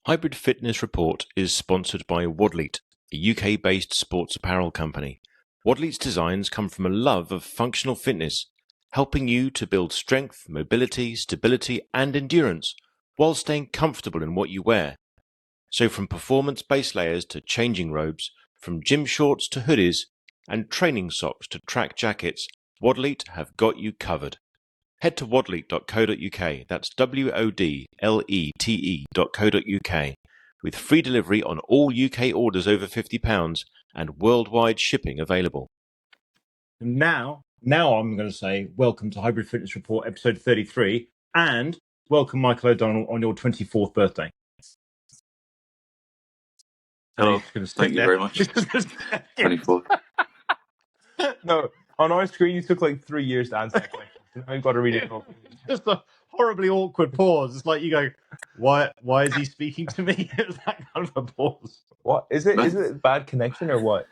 Hybrid Fitness Report is sponsored by Wadleet, a UK-based sports apparel company. Wadleet's designs come from a love of functional fitness, helping you to build strength, mobility, stability, and endurance while staying comfortable in what you wear. So from performance base layers to changing robes, from gym shorts to hoodies, and training socks to track jackets, Wadleet have got you covered. Head to wadleet.co.uk, that's WODLETE.co.uk, with free delivery on all UK orders over £50 and worldwide shipping available. Now I'm going to say welcome to Hybrid Fitness Report episode 33 and welcome Michael ODonnell on your 24th birthday. Hello, thank you very much. 24. No, on our screen you took like 3 years to answer that question. Now you've got to read it. Just a horribly awkward pause. It's like you go, why is he speaking to me? It was that kind of a pause. What is it? Is it a bad connection or what?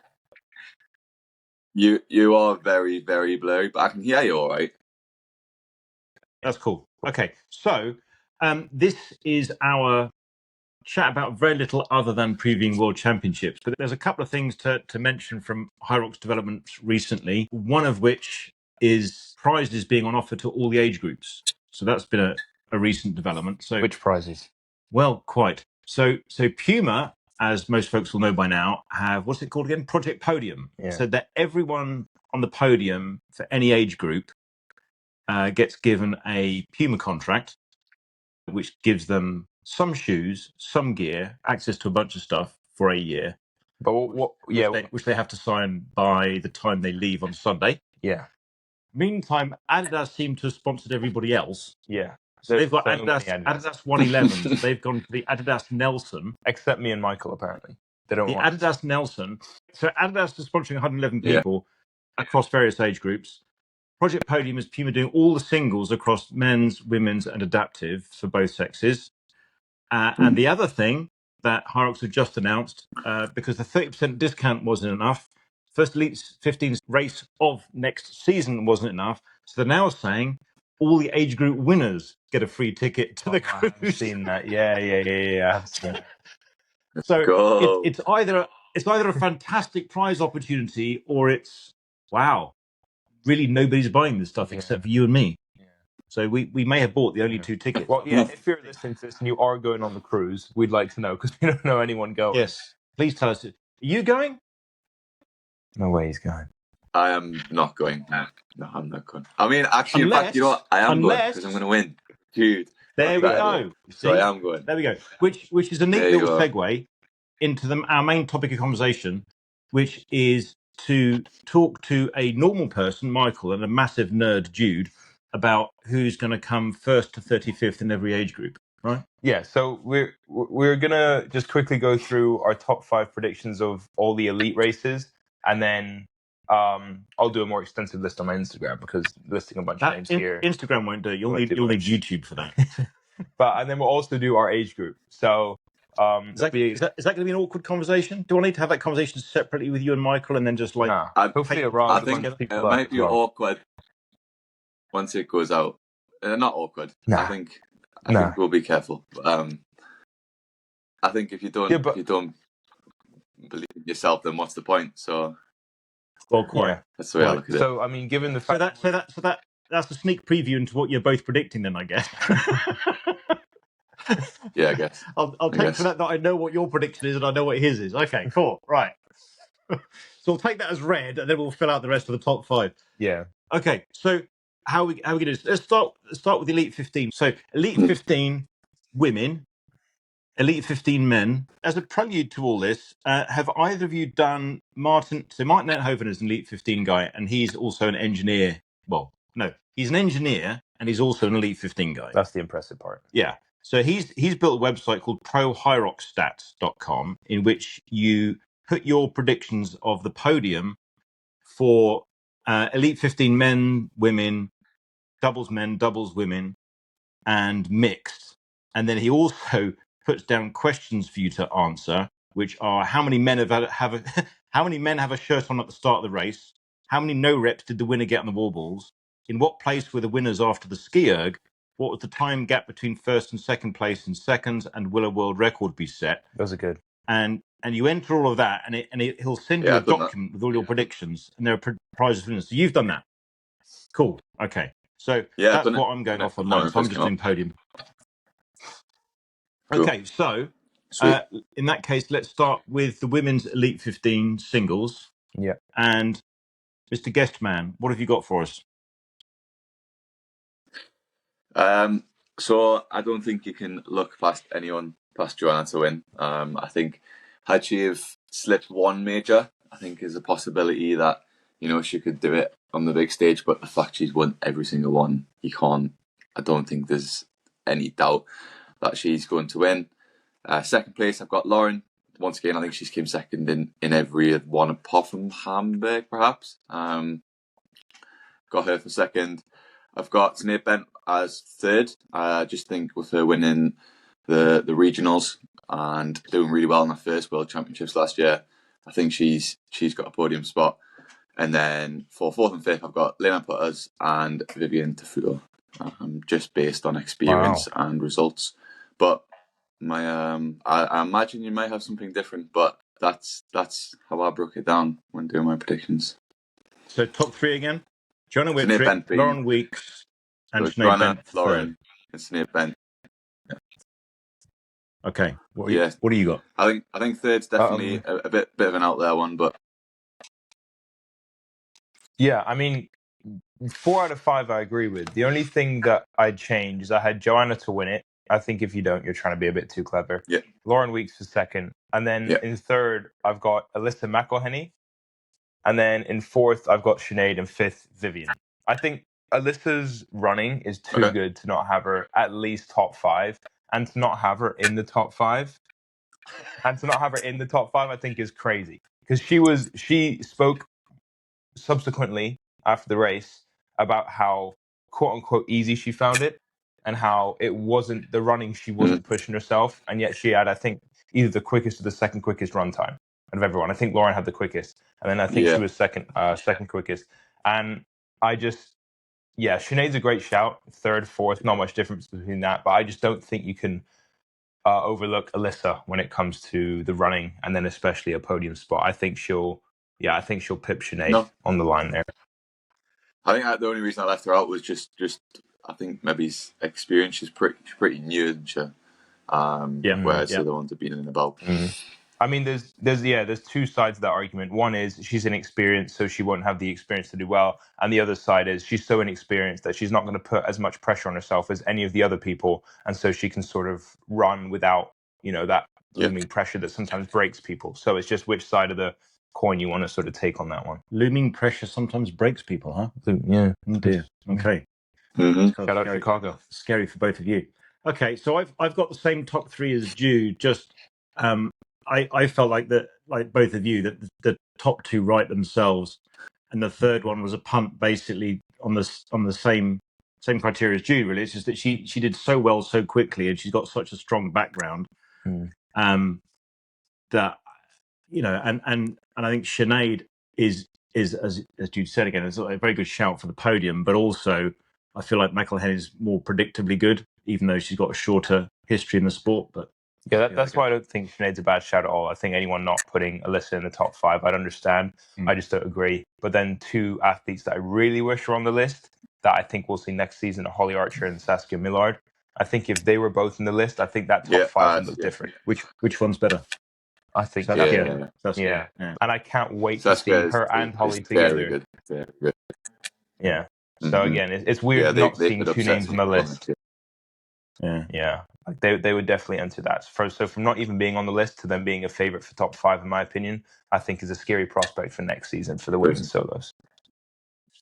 You are very, very blurry, but I can hear you all right. That's cool. Okay, so this is our chat about very little other than previewing World Championships, but there's a couple of things to mention from Hyrox developments recently, one of which is prizes being on offer to all the age groups. So that's been a recent development. So Which prizes? Well, quite. So Puma, as most folks will know by now, have, what's it called again? Project Podium. Yeah. So that everyone on the podium for any age group gets given a Puma contract, which gives them some shoes, some gear, access to a bunch of stuff for a year. But Which they have to sign by the time they leave on Sunday. Yeah. Meantime, Adidas seem to have sponsored everybody else. Yeah. So they've got Adidas 111. So they've gone for the Adidas Nelson. Except me and Michael, apparently. They don't want Adidas Nelson. So Adidas is sponsoring 111 people across various age groups. Project Podium is Puma doing all the singles across men's, women's, and adaptive for both sexes. And the other thing that Hyrox have just announced, because the 30% discount wasn't enough, first Elite 15's race of next season wasn't enough. So they're now saying all the age group winners get a free ticket to the cruise. I've seen that. Yeah. So it's either a fantastic prize opportunity or it's, wow, really nobody's buying this stuff except for you and me. So we may have bought the only two tickets. Well, yeah, if you're listening to this and you are going on the cruise, we'd like to know because we don't know anyone going. Yes. Please tell us. Are you going? No way he's going. I am not going. No, I'm not going. I mean, actually, in fact, you know what? I am going because I'm going to win. Dude. There we go. So I am going. There we go. Which is a neat little segue into our main topic of conversation, which is to talk to a normal person, Michael, and a massive nerd, Jude, about who's going to come first to 35th in every age group, right? Yeah, so we're going to just quickly go through our top 5 predictions of all the elite races, and then I'll do a more extensive list on my Instagram because listing a bunch of names here. Instagram won't do it. You'll need YouTube for that. And then we'll also do our age group. So is that going to be an awkward conversation? Do I need to have that conversation separately with you and Michael, and then just like? Hopefully, I think it might be awkward once it goes out. Not awkward. Nah. I think we'll be careful. I think if you don't believe in yourself, then what's the point? So, well, quite. That's the way I look at it. So, I mean, given the fact that's a sneak preview into what you're both predicting, then I guess. Yeah, I guess. I'll take for that I know what your prediction is and I know what his is. Okay, cool, right. So we'll take that as read, and then we'll fill out the rest of the top 5. Yeah. Okay, so how are we going to do this? Let's start with Elite 15. So Elite 15 women, Elite 15 men. As a prelude to all this, have either of you done Martin? So Martin Ethoven is an Elite 15 guy, and he's also an engineer. Well, no, he's an engineer, and he's also an Elite 15 guy. That's the impressive part. Yeah. So he's built a website called prohyroxstats.com, in which you put your predictions of the podium for Elite 15 men, women, doubles men, doubles women, and mixed. And then he also puts down questions for you to answer, which are how many men have a shirt on at the start of the race? How many no reps did the winner get on the wall balls? In what place were the winners after the ski erg? what was the time gap between first and second place in seconds, and will a world record be set? Those are good. And you enter all of that, and he'll send you a document with all your predictions, and there are prizes for instance. So you've done that. Cool. Okay. So that's what I'm going off on mine. So I'm just doing podium. Cool. Okay. So in that case, let's start with the women's Elite 15 singles. Yeah. And Mr. Guestman, what have you got for us? So I don't think you can look past Joanna to win. I think had she have slipped one major, I think is a possibility that, you know, she could do it on the big stage, but the fact she's won every single one, I don't think there's any doubt that she's going to win. Second place, I've got Lauren. Once again, I think she's came second in every one apart from Hamburg, perhaps. Got her for second. I've got Sinead Bent as third. I just think with her winning the regionals and doing really well in her first World Championships last year, I think she's got a podium spot. And then for fourth and fifth, I've got Lena Putters and Vivian Tafuto, just based on experience and results. But I imagine you might have something different, but that's how I broke it down when doing my predictions. So top three again: Joanna Whittrick, Lauren Weeks, and Sinead Bent. Lauren, and Sinead Bent. Yeah. Okay. What do you got? I think third's definitely a bit of an out there one, but yeah, I mean, 4 out of 5 I agree with. The only thing that I'd change is I had Joanna to win it. I think if you don't, you're trying to be a bit too clever. Yeah. Lauren Weeks for second. And then in third, I've got Alyssa McElhenney. And then in fourth, I've got Sinead, and fifth, Vivian. I think Alyssa's running is too good to not have her at least top 5. And to not have her in the top 5. And to not have her in the top 5, I think is crazy. Because she spoke subsequently after the race about how quote unquote easy she found it, and how it wasn't the running, she wasn't pushing herself, and yet she had, I think, either the quickest or the second quickest run time out of everyone. I think Lauren had the quickest, and then I think she was second quickest. And I just, Sinead's a great shout. Third, fourth, not much difference between that, but I just don't think you can overlook Alyssa when it comes to the running, and then especially a podium spot. I think she'll pip Sinead on the line there. I think the only reason I left her out was just I think maybe experience. She's pretty new, isn't she? Whereas the other ones have been in about. I mean, there's two sides to that argument. One is she's inexperienced, so she won't have the experience to do well, and the other side is she's so inexperienced that she's not going to put as much pressure on herself as any of the other people, and so she can sort of run without, that looming pressure that sometimes breaks people. So it's just which side of the coin you want to sort of take on that one. Looming pressure sometimes breaks people, huh? Yeah. Oh dear. Okay. Shout out Chicago. Scary for both of you. Okay, so I've got the same top 3 as Jude. Just I felt like both of you, that the top 2 write themselves, and the third one was a punt, basically on the same criteria as Jude. Really, it's just that she did so well so quickly, and she's got such a strong background that, and I think Sinead is as Jude said again, is a very good shout for the podium, but also I feel like McElhenney is more predictably good, even though she's got a shorter history in the sport. But that's why I don't think Sinead's a bad shout at all. I think anyone not putting Alyssa in the top 5, I'd understand. I just don't agree. But then 2 athletes that I really wish were on the list that I think we'll see next season are Holly Archer and Saskia Millard. I think if they were both in the list, I think that top 5 would look different. Which one's better? I think Saskia. And I can't wait to see her and Holly together. Very good. Yeah. So again, it's weird not seeing 2 names on the list. Yeah. Like they would definitely enter that. So from not even being on the list to them being a favorite for top 5, in my opinion, I think is a scary prospect for next season for the women's solos.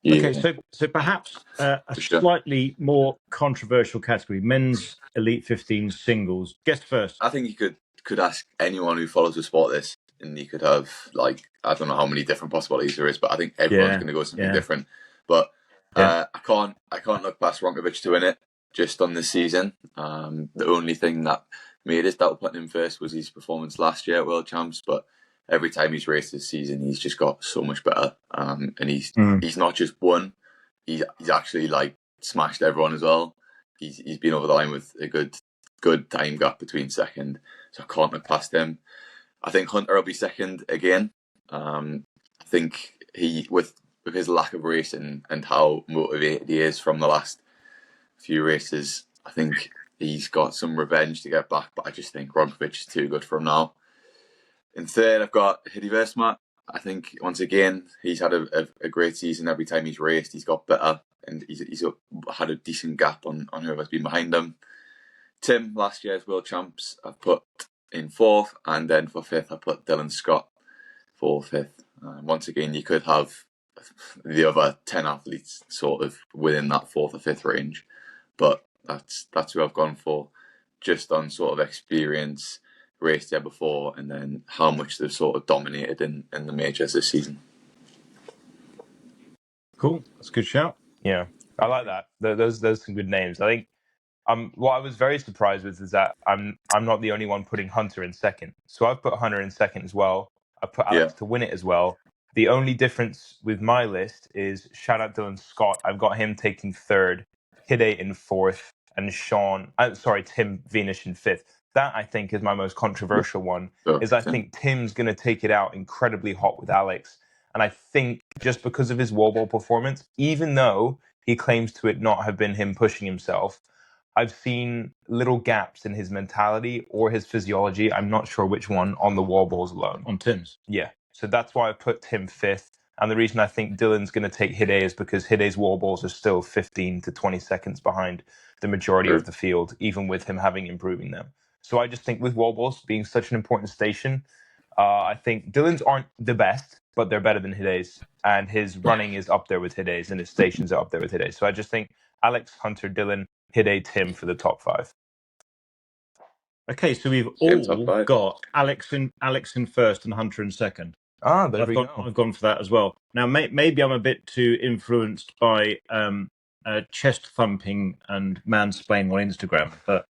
Okay, so perhaps a slightly more controversial category: men's Elite 15 singles. Guest first. I think you could ask anyone who follows the sport this, and you could have, like, I don't know how many different possibilities there is, but I think everyone's going to go something different. But I can't look past Ronkovic to win it just on this season. The only thing that made us doubt putting him first was his performance last year at World Champs, but every time he's raced this season, he's just got so much better. And he's not just won; he's actually, like, smashed everyone as well. he's been over the line with a good time gap between second, so I can't look past him. I think Hunter will be second again. I think he, with his lack of racing and how motivated he is from the last few races, I think he's got some revenge to get back, but I just think Ronkovic is too good for him now. In third, I've got Hiddy Versma. I think, once again, he's had a great season. Every time he's raced, he's got better, and he's had a decent gap on whoever's been behind him. Tim, last year's world champs, I've put in fourth, and then for fifth, I put Dylan Scott for fifth. Once again, you could have the other 10 athletes sort of within that fourth or fifth range, but that's who I've gone for, just on sort of experience, raced there before, and then how much they've sort of dominated in the majors this season. Cool, that's a good shout. Yeah, I like that. Those some good names. I think what I was very surprised with is that I'm not the only one putting Hunter in second. So I've put Hunter in second as well. I put Alex to win it as well. The only difference with my list is, shout out Dylan Scott, I've got him taking third, Hidde in fourth, and Tim Venus in fifth. That, I think, is my most controversial one, I think Tim's going to take it out incredibly hot with Alex. And I think just because of his wallball performance, even though he claims to it not have been him pushing himself, I've seen little gaps in his mentality or his physiology, I'm not sure which one, on the wall balls alone. On Tim's? Yeah. So that's why I put Tim fifth. And the reason I think Dylan's going to take Hidde is because Hidde's wall balls are still 15 to 20 seconds behind the majority of the field, even with him having improving them. So I just think with wall balls being such an important station, I think Dylan's aren't the best, but they're better than Hidde's. And his running is up there with Hidde's, and his stations are up there with Hidde's. So I just think Alex, Hunter, Dylan, Hidde, Tim for the top five. Okay, so we've all got Alex in first and Hunter in second. There we go. I've gone for that as well. Now, maybe I'm a bit too influenced by chest thumping and mansplaining on Instagram, but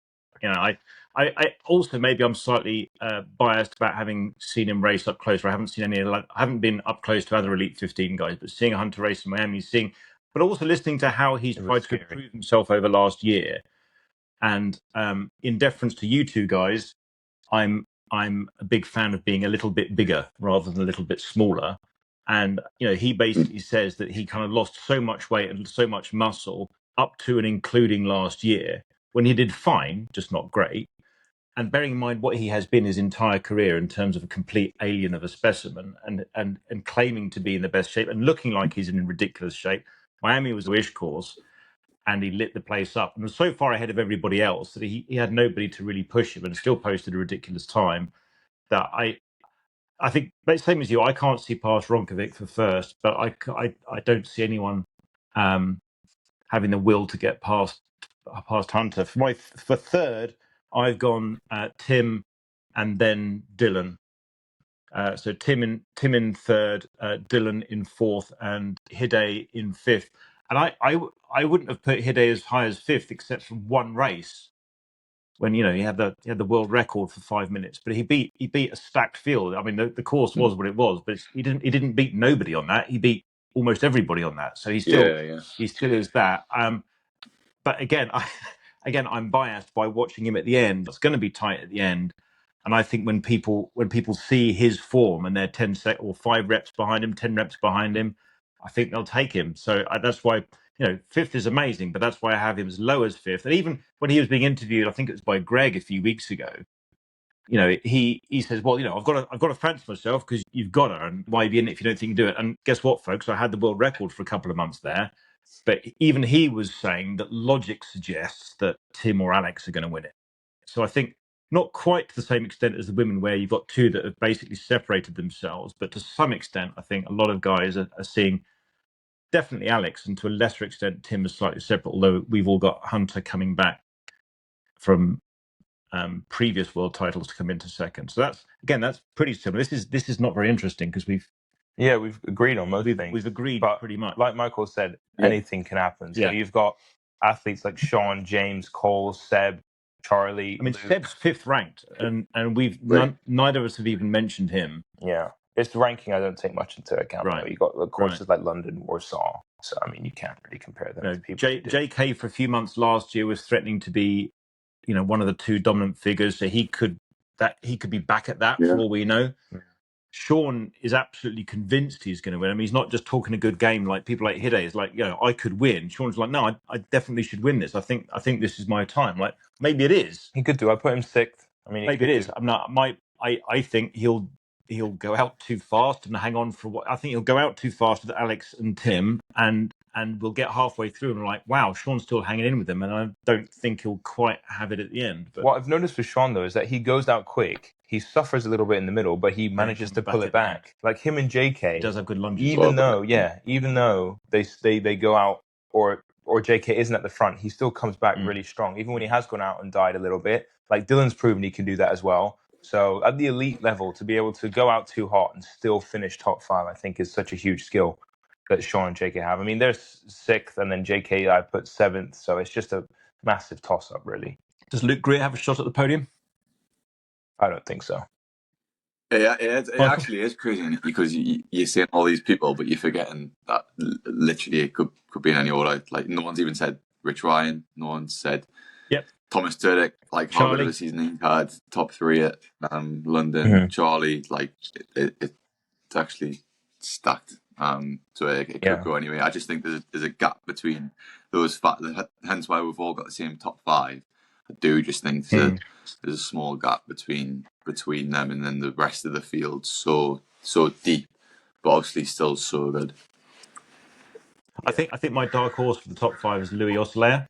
I also, maybe I'm slightly biased about having seen him race up close. I haven't seen I haven't been up close to other Elite 15 guys, but seeing a Hunter race in Miami, but also listening to how he's tried to improve himself over last year. And in deference to you two guys, I'm a big fan of being a little bit bigger rather than a little bit smaller. And he basically says that he kind of lost so much weight and so much muscle up to and including last year, when he did fine, just not great. And bearing in mind what he has been his entire career in terms of a complete alien of a specimen, and claiming to be in the best shape and looking like he's in ridiculous shape. Miami was a wish course, and he lit the place up and was so far ahead of everybody else that he had nobody to really push him, and still posted a ridiculous time. That I think, same as you, I can't see past Ronkovic for first, but I don't see anyone having the will to get past Hunter. For third, I've gone Tim and then Dylan. So Tim in third, Dylan in fourth, and Hidde in fifth. And I wouldn't have put Hidde as high as fifth, except for one race when he had the world record for 5 minutes. But he beat a stacked field. I mean, the course was what it was, but he didn't beat nobody on that. He beat almost everybody on that. So he still is that. But again, I'm biased by watching him at the end. It's going to be tight at the end. And I think when people see his form and they're 10 or 5 reps behind him, 10 reps behind him, I think they'll take him. So that's why, fifth is amazing, but that's why I have him as low as fifth. And even when he was being interviewed, I think it was by Greg a few weeks ago, he says, well, I've got to fancy myself because you've got to, and why be in it if you don't think you can do it? And guess what, folks? I had the world record for a couple of months there. But even he was saying that logic suggests that Tim or Alex are going to win it. So I think not quite to the same extent as the women, where you've got two that have basically separated themselves, but to some extent, I think a lot of guys are seeing definitely Alex, and to a lesser extent, Tim is slightly separate, although we've all got Hunter coming back from previous world titles to come into second. So that's pretty similar. This is not very interesting because we've agreed on most things. We've agreed, but pretty much. Like Michael said, anything can happen. So you've got athletes like Sean, James, Cole, Seb, Charlie. I mean, Luke. Seb's fifth ranked, and we've neither of us have even mentioned him. Yeah, it's the ranking I don't take much into account. Right. You've got the courses like London, Warsaw. So I mean, you can't really compare them to people. JK for a few months last year was threatening to be, one of the two dominant figures. So he could be back at that for all we know. Sean is absolutely convinced he's going to win. I mean, he's not just talking a good game like people like Hide is like, I could win. Sean's like, no, I definitely should win this. I think this is my time. Like, maybe it is. He could do. I put him 6th. I mean, maybe it is. I'm not. I think he'll go out too fast and hang on for what I think he'll go out too fast with Alex and Tim, and we'll get halfway through and we're like, wow, Sean's still hanging in with them, and I don't think he'll quite have it at the end. But what I've noticed with Sean though is that he goes out quick. He suffers a little bit in the middle, but he manages to pull it back. Like him and JK, he does have good lunges. Even though they go out or JK isn't at the front, he still comes back really strong. Even when he has gone out and died a little bit, like Dylan's proven he can do that as well. So at the elite level, to be able to go out too hot and still finish top 5, I think is such a huge skill that Sean and JK have. I mean, they're 6th, and then JK I put 7th, so it's just a massive toss-up, really. Does Luke Greer have a shot at the podium? I don't think so. Yeah, it actually is crazy because you're seeing all these people, but you're forgetting that literally it could be in any order. Like no one's even said Rich Ryan. No one's said Thomas Turdick. Like how good of a season he had. Top 3 at London. Charlie. Like it's actually stacked. So it could go anyway. I just think there's a gap between those hence why we've all got the same top 5. I do just think there's a small gap between them and then the rest of the field. So deep, but obviously still so good. I think my dark horse for the top 5 is Louis Osler.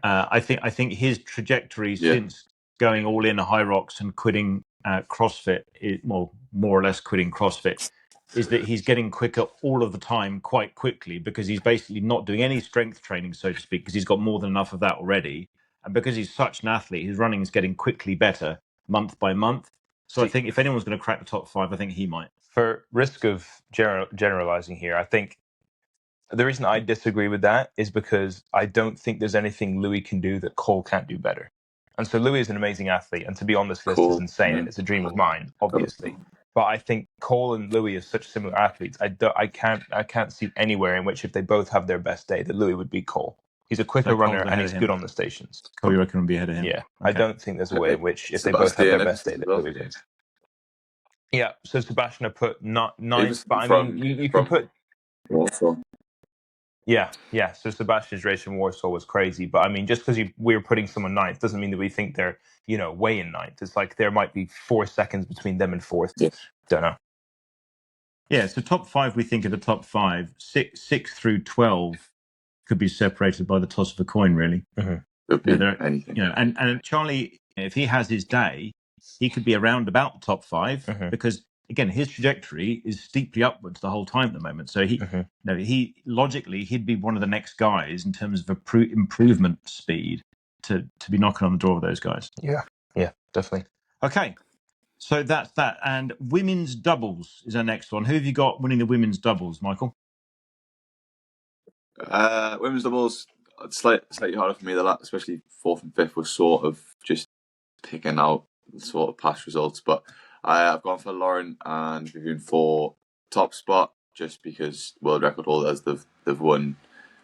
I think his trajectory since going all in Hyrox and quitting CrossFit, more or less quitting CrossFit, is that he's getting quicker all of the time quite quickly because he's basically not doing any strength training, so to speak, because he's got more than enough of that already. And because he's such an athlete, his running is getting quickly better month by month. So I think if anyone's going to crack the top 5, I think he might. For risk of generalizing here, I think the reason I disagree with that is because I don't think there's anything Louis can do that Cole can't do better. And so Louis is an amazing athlete, and to be on this list is insane, and it's a dream of mine, obviously. But I think Cole and Louis are such similar athletes. I can't see anywhere in which if they both have their best day that Louis would beat Cole. He's a quicker runner and he's good on the stations. Cole, you reckon would be ahead of him? Yeah, okay. I don't think there's a way in which if they both have their best day that Louis wins. Yeah, so Sebastian I put not 9th, but I mean you can put Warsaw. Yeah. So Sebastian's race in Warsaw was crazy, but I mean, just because we were putting someone 9th doesn't mean that we think they're way in 9th. It's like there might be 4 seconds between them and 4th. Yeah. Don't know. Yeah, so top 5, we think of the top 5, 6 through 12 could be separated by the toss of a coin, really. Anything. And Charlie, if he has his day, he could be around about the top 5 because again, his trajectory is steeply upwards the whole time at the moment. So he logically he'd be one of the next guys in terms of improvement speed to be knocking on the door of those guys. Yeah, definitely. Okay, so that's that. And women's doubles is our next one. Who have you got winning the women's doubles, Michael? Women's doubles slightly harder for me. Especially 4th and 5th was sort of just picking out sort of past results, but I've gone for Lauren and Vivian for top spot just because world record holders they've won,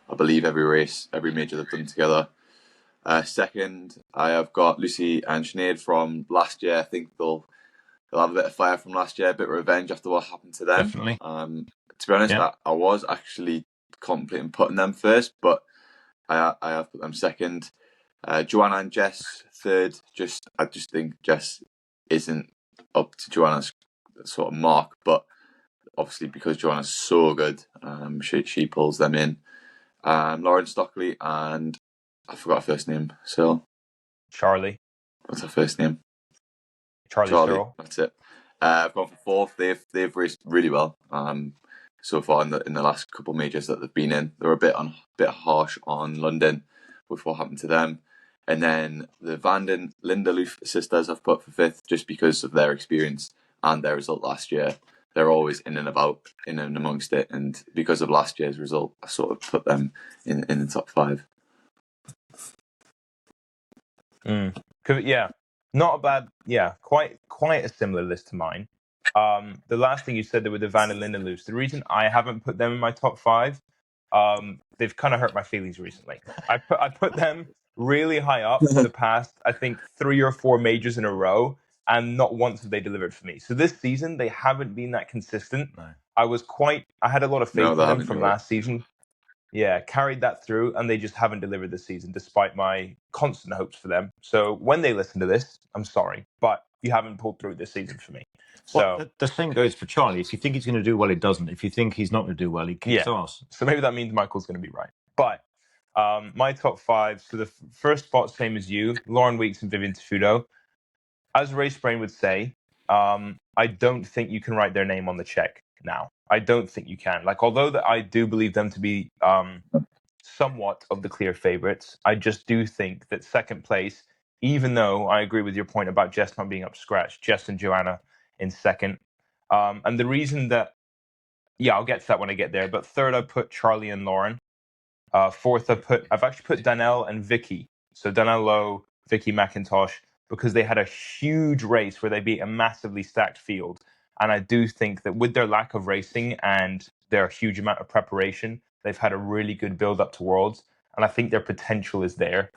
I believe, every race, every major they've done together. Second, I have got Lucy and Sinead from last year. I think they'll have a bit of fire from last year, a bit of revenge after what happened to them. Definitely. To be honest, I was actually contemplating putting them first, but I have put them second. Joanna and Jess third. I just think Jess isn't up to Joanna's sort of mark, but obviously because Joanna's so good, she pulls them in. Lauren Stockley and I forgot her first name. So Charlie. What's her first name? Charlie. Searle. That's it. I've gone for 4th. They've raced really well. So far in the last couple of majors that they've been in, they were a bit harsh on London with what happened to them. And then the Vanden Lindeloof sisters I've put for 5th just because of their experience and their result last year. They're always in and amongst it. And because of last year's result, I sort of put them in the top 5. Yeah, not a bad. Yeah, quite a similar list to mine. The last thing you said there were the Vanden Lindeloofs. The reason I haven't put them in my top 5 they've kind of hurt my feelings recently. I put them really high up for the past, I think, 3 or 4 majors in a row, and not once have they delivered for me. So this season, they haven't been that consistent. No. I had a lot of faith No, in they them haven't, from you're right. last season. Yeah, carried that through, and they just haven't delivered this season, despite my constant hopes for them. So when they listen to this, I'm sorry, but you haven't pulled through this season for me. Well, So the same goes for Charlie. If you think he's going to do well, he doesn't. If you think he's not going to do well, he kicks ass. So maybe that means Michael's going to be right. But my top 5, so the first spot, same as you, Lauren Weeks and Vivian Tafudo. As Race Brain would say, I don't think you can write their name on the check now. I don't think you can. Like, although that I do believe them to be somewhat of the clear favorites, I just do think that second place, even though I agree with your point about Jess not being up to scratch, Jess and Joanna in second. And the reason that, yeah, I'll get to that when I get there. But third, I put Charlie and Lauren. Fourth, I've actually put Danielle and Vicky. So Danielle Lowe, Vicky McIntosh, because they had a huge race where they beat a massively stacked field. And I do think that with their lack of racing and their huge amount of preparation, they've had a really good build up to Worlds. And I think their potential is there.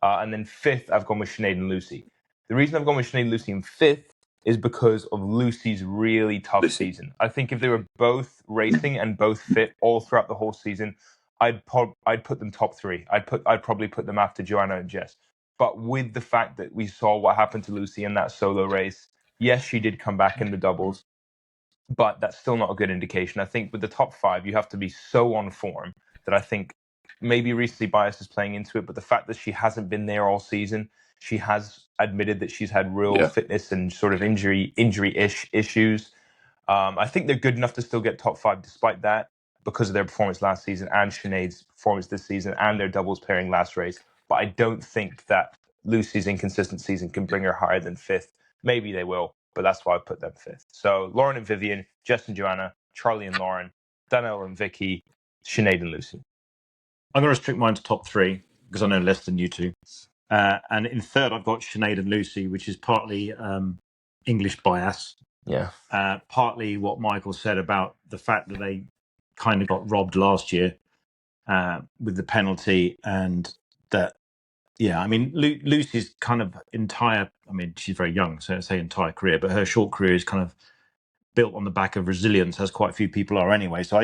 And then fifth, I've gone with Sinead and Lucy. The reason I've gone with Sinead and Lucy in fifth is because of Lucy's really tough season. I think if they were both racing and both fit all throughout the whole season, I'd put them top 3. I'd probably put them after Joanna and Jess. But with the fact that we saw what happened to Lucy in that solo race, yes, she did come back in the doubles, but that's still not a good indication. I think with the top 5, you have to be so on form that I think maybe recency bias is playing into it, but the fact that she hasn't been there all season, she has admitted that she's had real fitness and sort of injury-ish issues. I think they're good enough to still get top 5 despite that, because of their performance last season and Sinead's performance this season and their doubles pairing last race. But I don't think that Lucy's inconsistent season can bring her higher than 5th. Maybe they will, but that's why I put them 5th. So Lauren and Vivian, Jess and Joanna, Charlie and Lauren, Danielle and Vicky, Sinead and Lucy. I'm going to restrict mine to top 3 because I know less than you two. And in third, I've got Sinead and Lucy, which is partly English bias. Yeah. Partly what Michael said about the fact that they kind of got robbed last year with the penalty, and that, yeah, I mean, Lucy's kind of entire, I mean, she's very young, so I'd say entire career, but her short career is kind of built on the back of resilience, as quite a few people are anyway. So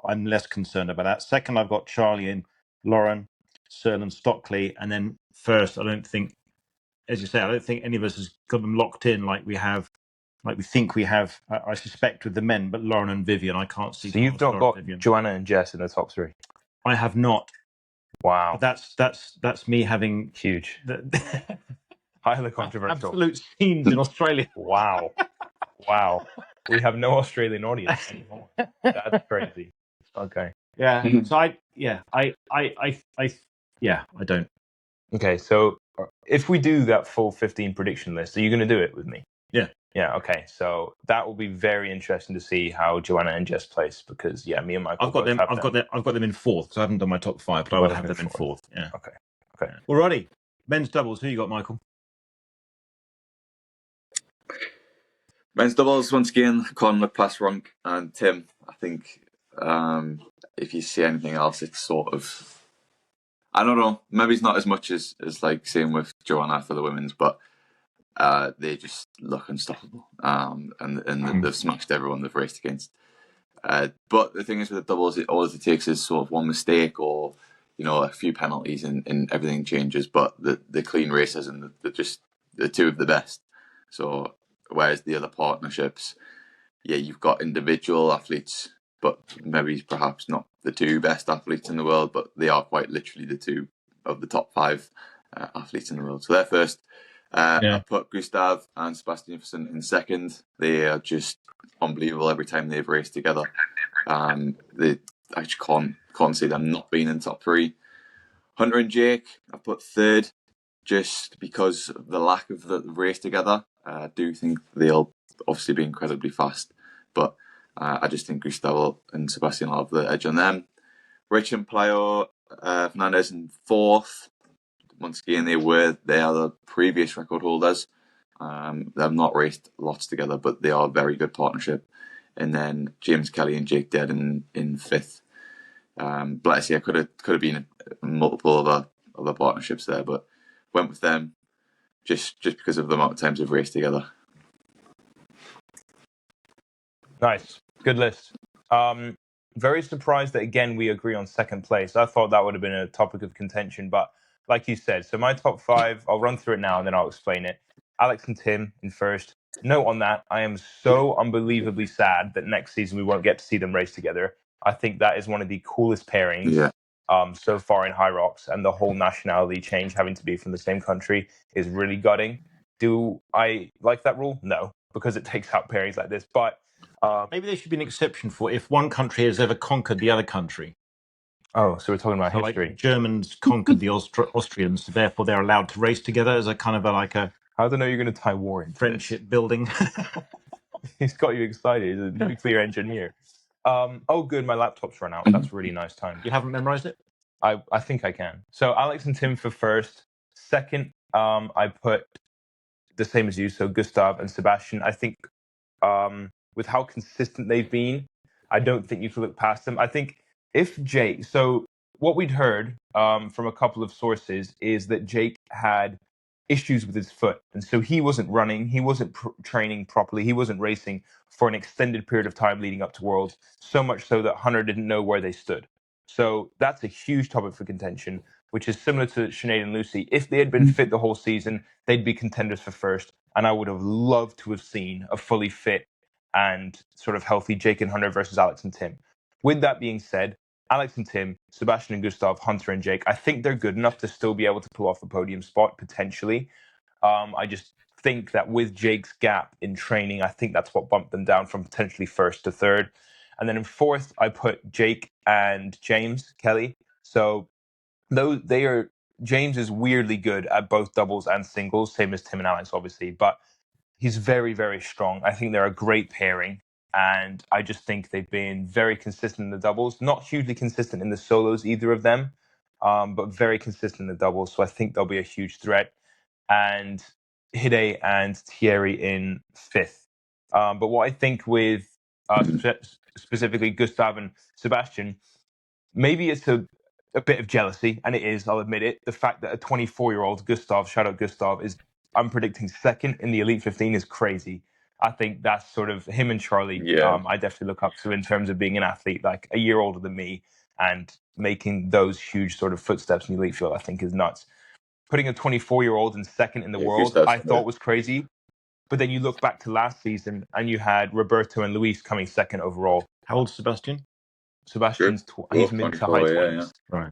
I'm less concerned about that. Second, I've got Charlie and Lauren, Searle and Stockley. And then first, I don't think, as you say, I don't think any of us has got them locked in like we think we have, I suspect, with the men, but Lauren and Vivian, I can't see. So you've not got Vivian. Joanna and Jess in the top 3? I have not. Wow. But that's me having huge. Highly controversial. Absolute scenes in Australia. Wow. We have no Australian audience anymore. That's crazy. Okay. Yeah. So I don't. Okay. So if we do that full 15 prediction list, are you going to do it with me? Yeah. Yeah. Okay. So that will be very interesting to see how Joanna and Jess place, because me and Michael. I've got them in fourth. So I haven't done my top 5, but I would have them in fourth. Yeah. Okay. Alrighty. Men's doubles. Who you got, Michael? Men's doubles, once again, Conor McPass-Ronk and Tim. I think if you see anything else, it's sort of, I don't know, maybe it's not as much as like same with Joanna for the women's, but they just look unstoppable. And they've smashed everyone they've raced against. But the thing is with the doubles, all it takes is sort of one mistake or, a few penalties and everything changes. But the clean races and the two of the best. So whereas the other partnerships, you've got individual athletes, but maybe perhaps not the 2 best athletes in the world, but they are quite literally the 2 of the top 5 athletes in the world. So they're first. I put Gustav and Sebastian in second. They are just unbelievable every time they've raced together. They actually can't say them not being in top 3. Hunter and Jake, I put third, just because of the lack of the race together. I do think they'll obviously be incredibly fast, but I just think Gustavo and Sebastian will have the edge on them. Rich and Playo Fernandez in fourth. Once again, they are the previous record holders. They've not raced lots together, but they are a very good partnership. And then James Kelly and Jake Dead in fifth. But like I say, could have been multiple other partnerships there, but went with them just because of the amount of times we've raced together. Nice, good list. Very surprised that again we agree on second place. I thought that would have been a topic of contention, but like you said, so my top 5, I'll run through it now and then I'll explain it. Alex and Tim in first. Note on that, I am so unbelievably sad that next season we won't get to see them race together. I think that is one of the coolest pairings so far in Hyrox, and the whole nationality change having to be from the same country is really gutting. Do I like that rule? No, because it takes out pairings like this, but maybe there should be an exception for if one country has ever conquered the other country. Oh, so we're talking about history. Like Germans conquered the Austrians, so therefore they're allowed to race together as a kind of like a. How do I know you're going to tie war into friendship building? He's got you excited. He's a nuclear engineer. Oh, good. My laptop's run out. That's really nice time. You haven't memorized it? I think I can. So Alex and Tim for first. Second, I put the same as you. So Gustav and Sebastian. I think with how consistent they've been, I don't think you can look past them. I think if Jake, so what we'd heard from a couple of sources is that Jake had issues with his foot, and so he wasn't running, he wasn't training properly, he wasn't racing for an extended period of time leading up to Worlds, so much so that Hunter didn't know where they stood. So that's a huge topic for contention, which is similar to Sinead and Lucy. If they had been fit the whole season, they'd be contenders for first, and I would have loved to have seen a fully fit and sort of healthy Jake and Hunter versus Alex and Tim. With that being said, Alex and Tim, Sebastian and Gustav, Hunter and Jake, I think they're good enough to still be able to pull off a podium spot, potentially. I just think that with Jake's gap in training, I think that's what bumped them down from potentially first to third. And then in fourth, I put Jake and James Kelly. So James is weirdly good at both doubles and singles, same as Tim and Alex, obviously, but he's very, very strong. I think they're a great pairing. And I just think they've been very consistent in the doubles, not hugely consistent in the solos, either of them, but very consistent in the doubles. So I think they'll be a huge threat. And Hide and Thierry in fifth. But what I think with specifically Gustav and Sebastian, maybe it's a bit of jealousy, and it is, I'll admit it. The fact that a 24-year-old Gustav, shout out Gustav, I'm predicting second in the Elite 15 is crazy. I think that's sort of him and Charlie. I definitely look up to in terms of being an athlete, like a year older than me, and making those huge sort of footsteps in the elite field, I think is nuts. Putting a 24-year-old in second in the world, I thought was crazy. But then you look back to last season and you had Roberto and Luis coming second overall. How old is Sebastian? Sebastian's he's mid to high 20s. Yeah. Right.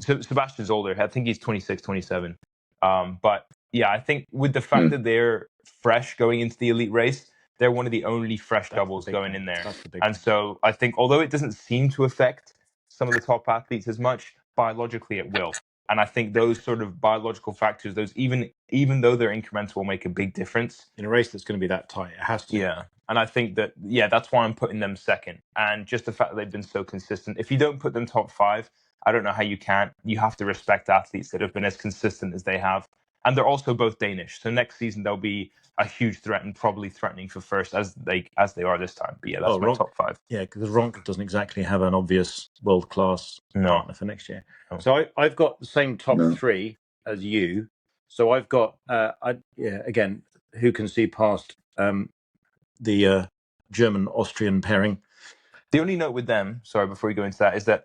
So Sebastian's older. I think he's 26, 27. But yeah, I think with the fact that they're fresh going into the elite race, they're one of the only fresh doubles going in there. And so I think, although it doesn't seem to affect some of the top athletes as much, biologically it will. And I think those sort of biological factors, those even though they're incremental, will make a big difference. In a race that's going to be that tight, it has to. Yeah. And I think that, that's why I'm putting them second. And just the fact that they've been so consistent. If you don't put them top 5, I don't know how you can. You have to respect athletes that have been as consistent as they have. And they're also both Danish. So next season, they'll be a huge threat and probably threatening for first as they are this time. But yeah, that's my top 5. Yeah, because Ronk doesn't exactly have an obvious world-class partner for next year. No. So I've got the same top 3 as you. So I've got, again, who can see past the German-Austrian pairing? The only note with them, sorry, before we go into that, is that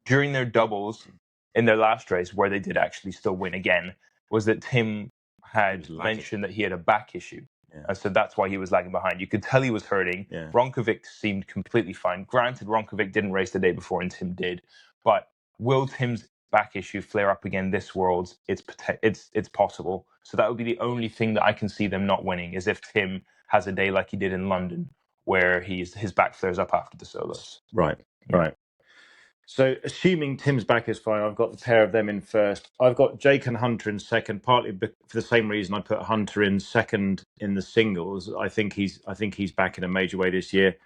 during their doubles in their last race, where they did actually still win again, was that Tim had mentioned that he had a back issue. Yeah. And so that's why he was lagging behind. You could tell he was hurting. Yeah. Ronkovic seemed completely fine. Granted, Ronkovic didn't race the day before and Tim did. But will Tim's back issue flare up again this Worlds? It's possible. So that would be the only thing that I can see them not winning, is if Tim has a day like he did in London, where his back flares up after the solos. Right. So assuming Tim's back is fine, I've got the pair of them in first. I've got Jake and Hunter in second, partly for the same reason I put Hunter in second in the singles. I think he's back in a major way this year.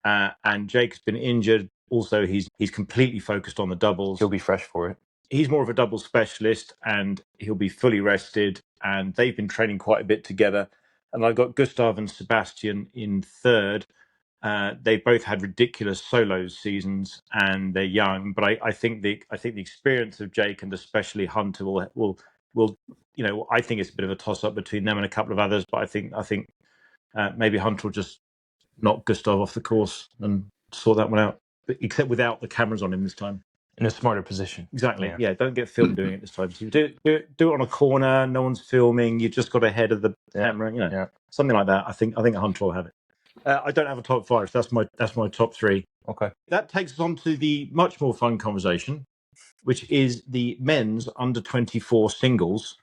And Jake's been injured. Also, he's completely focused on the doubles. He'll be fresh for it. He's more of a double specialist, and he'll be fully rested. And they've been training quite a bit together. And I've got Gustav and Sebastian in third. They both had ridiculous solo seasons, and they're young. But I think the experience of Jake and especially Hunter will I think it's a bit of a toss up between them and a couple of others. But I think maybe Hunter will just knock Gustav off the course and sort that one out. But except without the cameras on him this time. In a smarter position. Exactly. Yeah. Don't get filmed doing it this time. So you do it on a corner. No one's filming. You just got ahead of the camera. Something like that. I think Hunter will have it. I don't have a top 5. So that's my top 3. Okay. That takes us on to the much more fun conversation, which is the men's under 24 singles,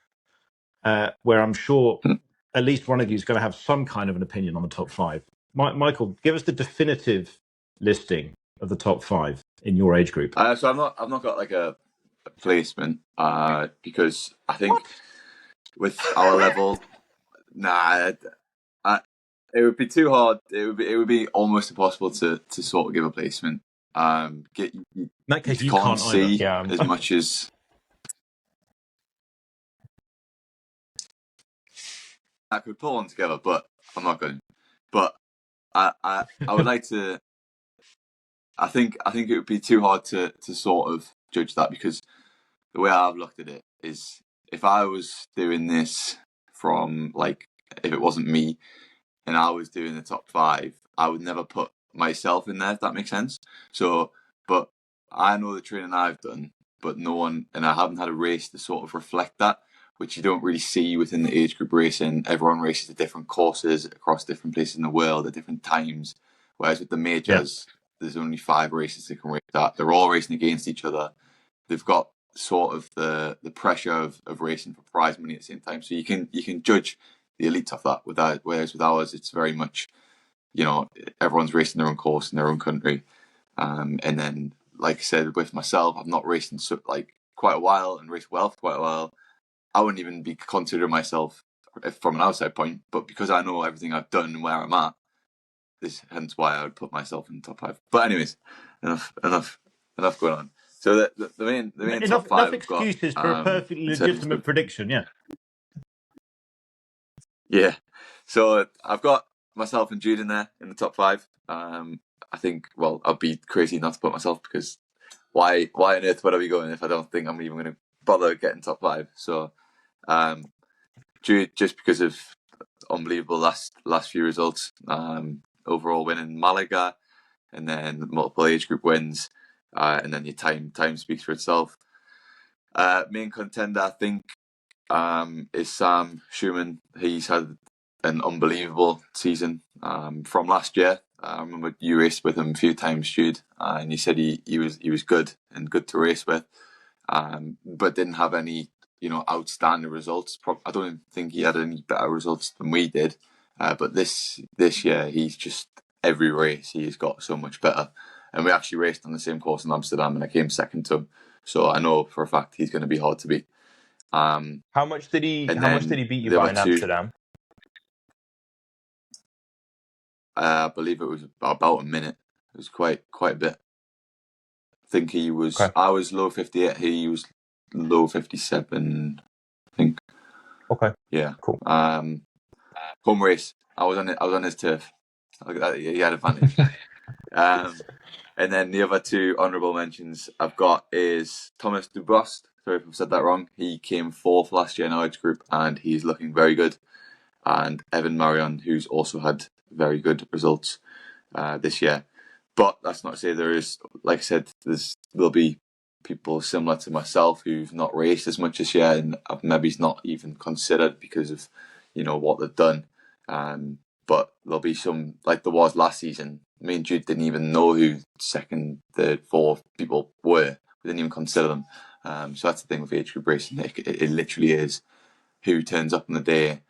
where I'm sure at least one of you is going to have some kind of an opinion on the top 5. Michael, give us the definitive listing of the top 5 in your age group. So I've not got like a placement because I think with our level, it would be too hard. It would be almost impossible to sort of give a placement. In that case, you can't see as much as I could pull one together, but I'm not going. But I would like to. I think it would be too hard to sort of judge that, because the way I've looked at it is, if I was doing this from, like, if it wasn't me and I was doing the top 5, I would never put myself in there, if that makes sense. So, but I know the training I've done, but no one, and I haven't had a race to sort of reflect that, which you don't really see within the age group racing. Everyone races at different courses across different places in the world at different times. Whereas with the majors, there's only 5 races they can race at. They're all racing against each other. They've got sort of the pressure of racing for prize money at the same time. So you can judge the elite off that. Whereas with ours, it's very much, everyone's racing their own course in their own country. And then, like I said, with myself, I've not raced in quite a while and raced well for quite a while. I wouldn't even be considering myself from an outside point, but because I know everything I've done and where I'm at, hence why I would put myself in the top 5. But anyways, enough going on. So the main top 5. Enough excuses for a perfectly legitimate prediction. Yeah. So I've got myself and Jude in there in the top 5. I think, well, I'd be crazy not to put myself, because why on earth would I be going if I don't think I'm even going to bother getting top 5? So Jude, just because of unbelievable last few results, overall win in Malaga, and then multiple age group wins, and then your time speaks for itself. Main contender, I think, is Sam Schumann. He's had an unbelievable season from last year. I remember you raced with him a few times, Jude, and you said he was good and good to race with, but didn't have any outstanding results. I don't think he had any better results than we did. But this year, he's just, every race he's got so much better. And we actually raced on the same course in Amsterdam, and I came second to him. So I know for a fact he's going to be hard to beat. How much did he beat you by in Amsterdam? I believe it was about a minute. It was quite a bit. I think he was. Okay. I was low 58. He was low 57. I think. Okay. Yeah. Cool. Home race. I was on his turf. He had advantage. And then the other 2 honourable mentions I've got is Thomas Dubrost. Sorry if I've said that wrong. He came 4th last year in our age group, and he's looking very good. And Evan Marion, who's also had very good results this year. But that's not to say there is, like I said, there'll be people similar to myself who've not raced as much this year and have maybe not even considered because of what they've done. But there'll be some, like there was last season. Me and Jude didn't even know who 2nd, 3rd, 4th people were. We didn't even consider them. So that's the thing with age group racing. It literally is who turns up on the day,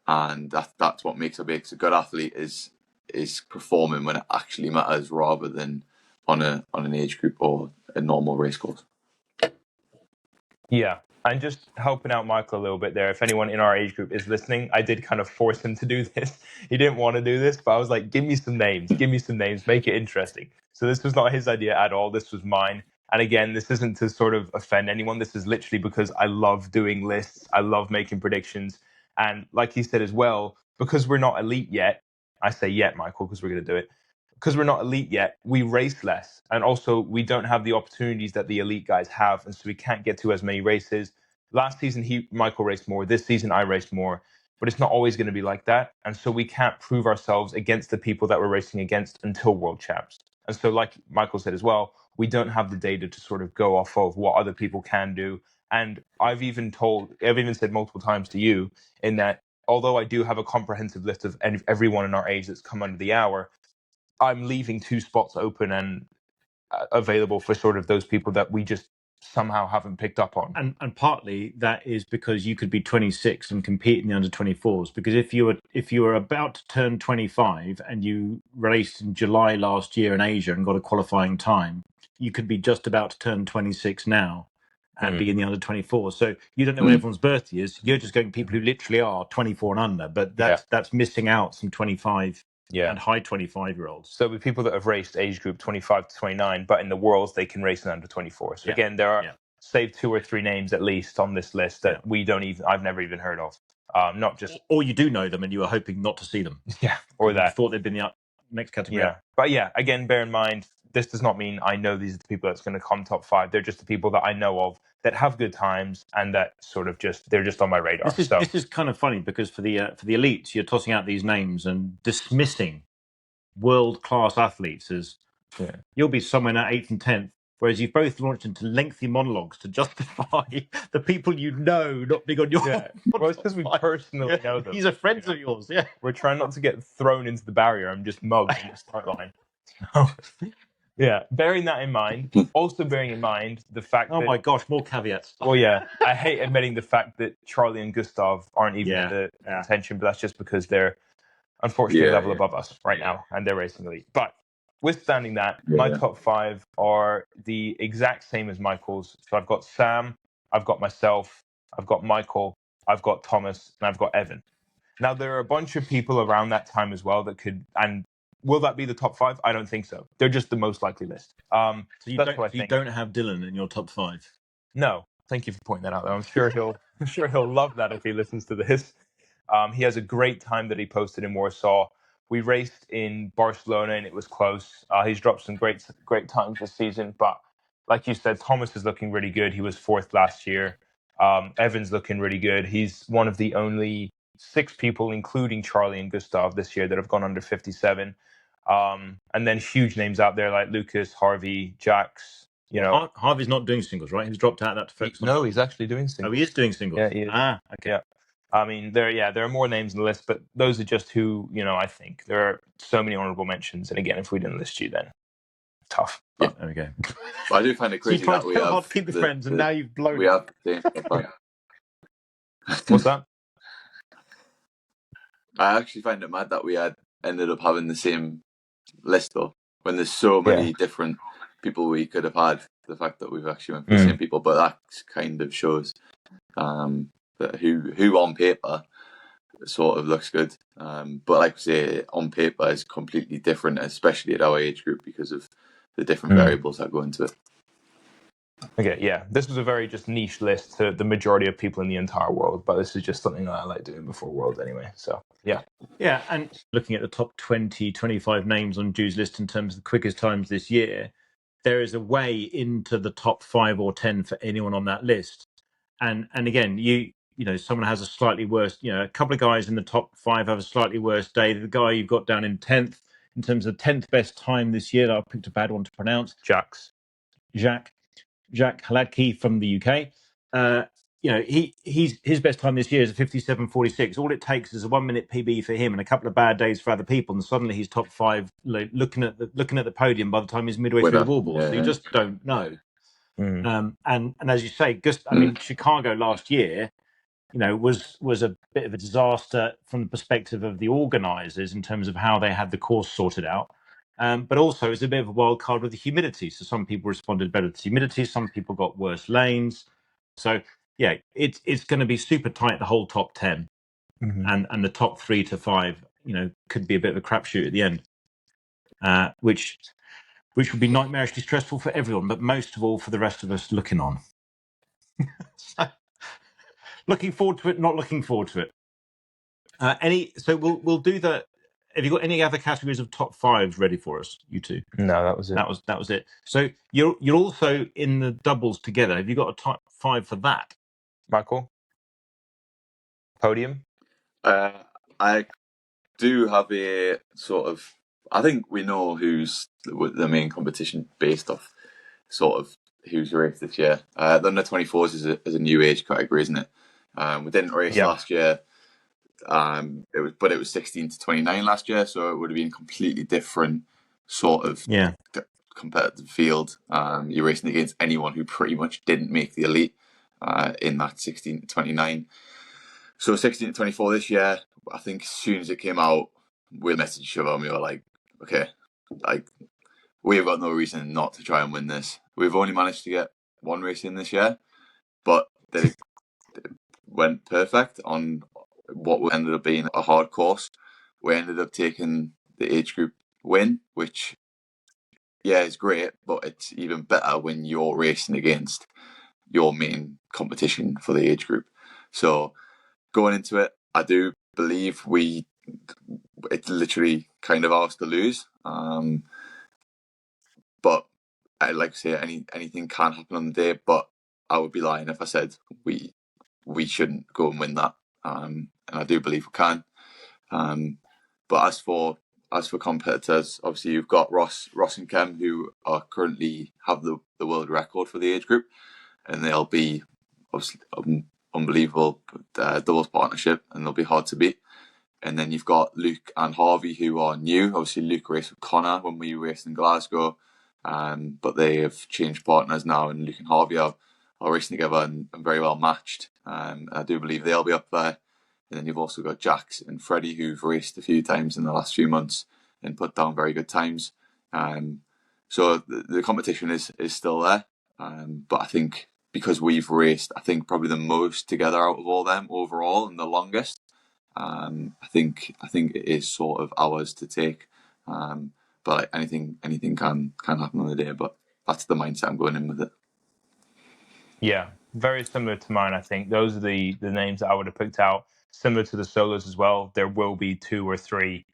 and that's what makes a good athlete is performing when it actually matters, rather than on an age group or a normal race course. Yeah. And just helping out Michael a little bit there. If anyone in our age group is listening, I did kind of force him to do this. He didn't want to do this, but I was like, give me some names, make it interesting. So this was not his idea at all. This was mine. And again, this isn't to sort of offend anyone. This is literally because I love doing lists. I love making predictions. And like he said as well, because we're not elite yet, I say yet, Michael, because we're going to do it. because we're not elite yet, we race less. And also, we don't have the opportunities that the elite guys have. And so we can't get to as many races. Last season, Michael raced more. This season, I raced more. But it's not always going to be like that. And so we can't prove ourselves against the people that we're racing against until World Champs. And so, like Michael said as well, we don't have the data to sort of go off of what other people can do. And I've even said multiple times to you in that, although I do have a comprehensive list of everyone in our age that's come under the hour, I'm leaving 2 spots open and available for sort of those people that we just somehow haven't picked up on. And partly that is because you could be 26 and compete in the under 24s. Because if you were about to turn 25 and you raced in July last year in Asia and got a qualifying time, you could be just about to turn 26 now and be in the under 24. So you don't know when everyone's birthday is. You're just going people who literally are 24 and under, but that's missing out some 25 and high 25-year-olds. So with people that have raced age group 25 to 29, but in the Worlds they can race in under 24. So again, there are save 2 or 3 names at least on this list that I've never even heard of. Not just, or you do know them and you are hoping not to see them. Or that you thought they'd been the next category. But again, bear in mind, this does not mean I know these are the people that's going to come top 5. They're just the people that I know of that have good times and that sort of they're just on my radar. This is kind of funny because for the elites, you're tossing out these names and dismissing world-class athletes as you'll be somewhere in that 8th and 10th, whereas you've both launched into lengthy monologues to justify the people you know not being on your Well, it's because we personally know them. These are friends of yours. We're trying not to get thrown into the barrier and just mugged in the start line. Bearing that in mind, also bearing in mind the fact that... my gosh, more caveats. Well, I hate admitting the fact that Charlie and Gustav aren't even in the contention, but that's just because they're unfortunately a level above us right now, and they're racing elite. But withstanding that, my top 5 are the exact same as Michael's. So I've got Sam, I've got myself, I've got Michael, I've got Thomas, and I've got Evan. Now, there are a bunch of people around that time as well that could... And will that be the top 5? I don't think so. They're just the most likely list. So you don't have Dylan in your top 5? No. Thank you for pointing that out, though. I'm sure he'll love that if he listens to this. He has a great time that he posted in Warsaw. We raced in Barcelona and it was close. He's dropped some great times this season. But like you said, Thomas is looking really good. He was 4th last year. Evan's looking really good. He's one of the only 6 people, including Charlie and Gustav this year, that have gone under 57. And then huge names out there like Lucas, Harvey, Jax. Harvey's not doing singles, right? He's dropped out of that to focus on. No, he's actually doing singles. Oh, he is doing singles. Yeah, he is. Okay. Yeah. I mean, there are more names on the list, but those are just who, I think. There are so many honourable mentions. And again, if we didn't list you, then tough. Yeah, there we go. I do find it crazy so that we have... hard to keep the friends, and now you've blown we have the What's that? I actually find it mad that we ended up having the same list, though, when there's so many different people we could have had. The fact that we've actually went for the same people, but that kind of shows that who on paper sort of looks good. But like I say, on paper is completely different, especially at our age group, because of the different variables that go into it. Okay, this was a very just niche list to the majority of people in the entire world, but this is just something that I like doing before Worlds anyway. So, Yeah, and looking at the top 20, 25 names on Jude's list in terms of the quickest times this year, there is a way into the top 5 or 10 for anyone on that list. And again, you someone has a slightly worse, a couple of guys in the top 5 have a slightly worse day. The guy you've got down in 10th, in terms of 10th best time this year, I picked a bad one to pronounce. Jacques Haladki from the UK. His best time this year is a 57.46. All it takes is a 1 minute PB for him and a couple of bad days for other people, and suddenly he's top 5, looking at the podium by the time he's midway through the wall ball. So you just don't know. And as you say, Chicago last year, was a bit of a disaster from the perspective of the organisers in terms of how they had the course sorted out. But also it's a bit of a wild card with the humidity. So some people responded better to humidity, some people got worse lanes. So it's going to be super tight, the whole top 10, and the top 3 to 5, could be a bit of a crapshoot at the end, which would be nightmarishly stressful for everyone, but most of all for the rest of us looking on. Looking forward to it, not looking forward to it. So we'll do the have you got any other categories of top fives ready for us, you two? No, that was it. That was it. So you're also in the doubles together. Have you got a top five for that? Michael? Podium? I do have a sort of. I think we know who's the main competition based off sort of who's raced this year. The under 24s is a new age category, isn't it? We didn't race last year. It was 16 to 29 last year, so it would have been a completely different sort of competitive field. You're racing against anyone who pretty much didn't make the elite in that 16 to 29. So 16 to 24 this year, I think as soon as it came out, we messaged each other and we were like, okay, like we've got no reason not to try and win this. We've only managed to get one race in this year, but it went perfect on what ended up being a hard course. We ended up taking the age group win, which, yeah, is great, but it's even better when you're racing against your main competition for the age group. So going into it, I do believe it's literally kind of ours to lose. But like I say, anything can happen on the day, but I would be lying if I said we shouldn't go and win that. And I do believe we can. But as for competitors, obviously you've got Ross and Kem, who are currently have the world record for the age group, and they'll be obviously unbelievable doubles partnership, and they'll be hard to beat. And then you've got Luke and Harvey, who are new. Obviously, Luke raced with Connor when we raced in Glasgow, but they have changed partners now, and Luke and Harvey are racing together and very well matched. I do believe they'll be up there. And then you've also got Jax and Freddie, who've raced a few times in the last few months and put down very good times. So the competition is still there. But I think because we've raced, I think probably the most together out of all them overall and the longest, I think it is sort of ours to take. But anything can happen on the day. But that's the mindset I'm going in with it. Yeah, very similar to mine, I think. Those are the names that I would have picked out. Similar to the solos as well. There will be 2 or 3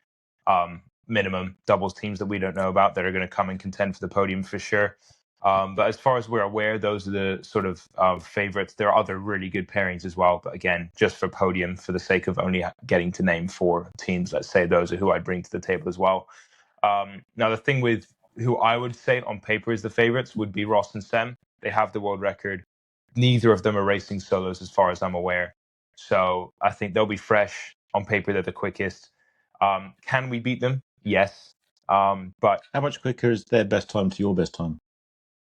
minimum doubles teams that we don't know about that are going to come and contend for the podium for sure. But as far as we're aware, those are the sort of favorites. There are other really good pairings as well. But again, just for podium, for the sake of only getting to name 4 teams, let's say those are who I'd bring to the table as well. Now, the thing with who I would say on paper is the favorites would be Ross and Sem. They have the world record. Neither of them are racing solos as far as I'm aware. So I think they'll be fresh. On paper, they're the quickest. Can we beat them? Yes. But how much quicker is their best time to your best time?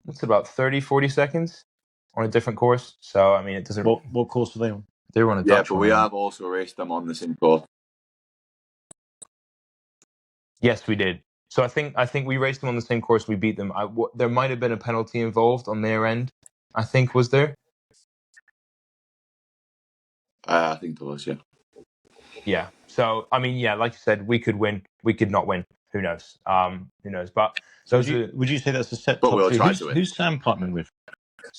It's about 30, 40 seconds on a different course. So, I mean, it doesn't... What course are they on? They were on a Dutch one. Yeah, but we have also raced them on the same course. Yes, we did. So I think we raced them on the same course. We beat them. There might have been a penalty involved on their end. I think, was there? I think there was, yeah. Yeah. So I mean, yeah, like you said, we could win. We could not win. Who knows? Who knows? But so would you say that's a set? But top we'll three? try to win. Who's Sam partnering with?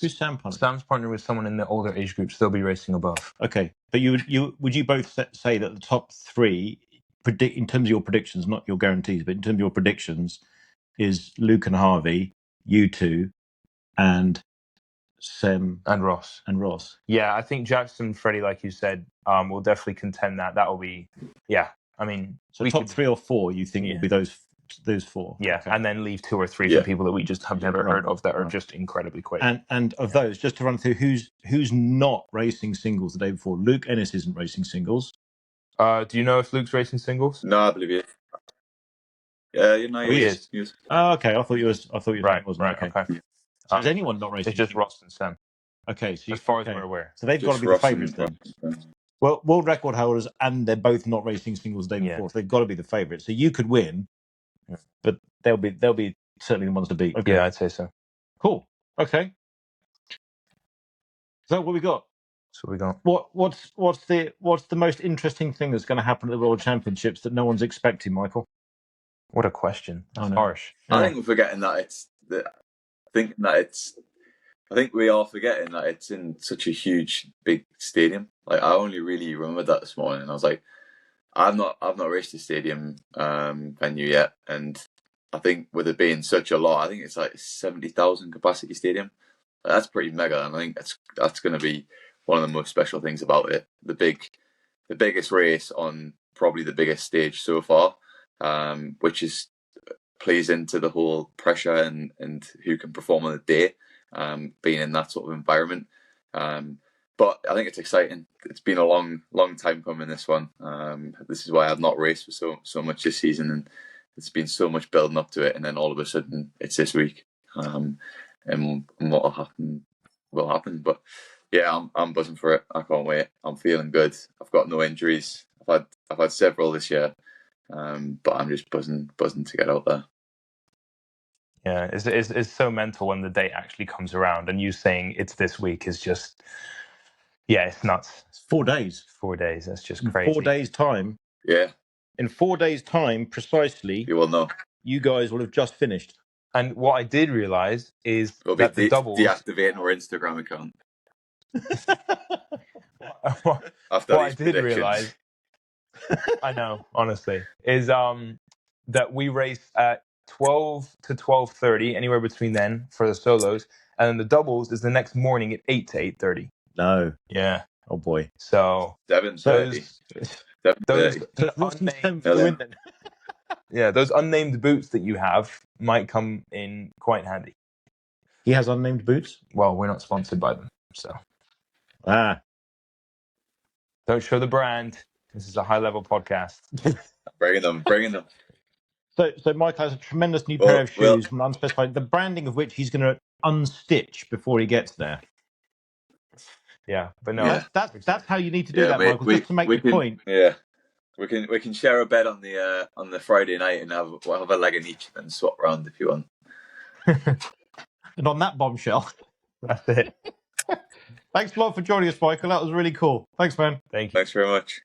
Who's Sam partnering? Sam's partnering with someone in the older age groups. They'll be racing above. Okay, but would you both say that the top 3 in terms of your predictions, not your guarantees, but in terms of your predictions, is Luke and Harvey, you two, and Sam and Ross. Yeah, I think Jackson, Freddie, like you said, will definitely contend that. That will be, yeah. I mean, so top 3 or 4, you think will be those 4? Yeah, okay. And then leave 2 or 3 for people that we just have never heard of that are just incredibly quick. And of those, just to run through, who's not racing singles the day before? Luke Ennis isn't racing singles. Do you know if Luke's racing singles? No, I believe it. Yeah, he is. Oh, okay. I thought you was. Right. Okay. So is anyone not racing? It's just Ross and Sam. Okay. So as far as we're aware, so they've got to be the favourites then. Well, world record holders, and they're both not racing singles the day before. So they've got to be the favourites. So you could win, but they'll be certainly the ones to beat. Okay. Yeah, I'd say so. Cool. Okay. So what we got? So we got what's the most interesting thing that's going to happen at the World Championships that no one's expecting, Michael? What a question. That's harsh. I think we're forgetting that I think we are forgetting that it's in such a huge, big stadium. Like, I only really remembered that this morning. I was like, I've not raced the stadium venue yet, and I think with it being such a lot, I think it's like 70,000 capacity stadium. That's pretty mega, and I think that's going to be one of the most special things about it. The biggest race on probably the biggest stage so far, which is plays into the whole pressure and who can perform on the day, being in that sort of environment. But I think it's exciting. It's been a long time coming, this one. This is why I've not raced for so much this season, and it's been so much building up to it, and then all of a sudden it's this week. And what will happen will happen. But yeah, I'm buzzing for it. I can't wait. I'm feeling good. I've got no injuries. I've had several this year, but I'm just buzzing to get out there. Yeah, it's so mental when the date actually comes around, and you saying it's this week is just, yeah, it's nuts. It's 4 days. 4 days. That's just In crazy. 4 days' time. Yeah. In 4 days' time, precisely, You will know. you guys will have just finished. And what I did realize is We'll that be the doubles. deactivating our Instagram account what after I these did predictions. realize, I know, honestly, is that we race at 12 to 12:30, anywhere between then for the solos, and then the doubles is the next morning at 8 to 8:30. No. Yeah. Oh boy. So 7:30. those 7:30. yeah, those unnamed boots that you have might come in quite handy. He has unnamed boots? Well, we're not sponsored by them, so don't show the brand. This is a high-level podcast. Bringing them. So Michael has a tremendous new pair of shoes from unspecified, the branding of which he's going to unstitch before he gets there. Yeah, but no, Yeah. That's how you need to do that, Michael. Just to make the point. Yeah, we can share a bed on the Friday night and have a leg in each and swap around if you want. And on that bombshell, that's it. thanks a lot for joining us, Michael. That was really cool. Thanks, man. Thank you. Thanks very much.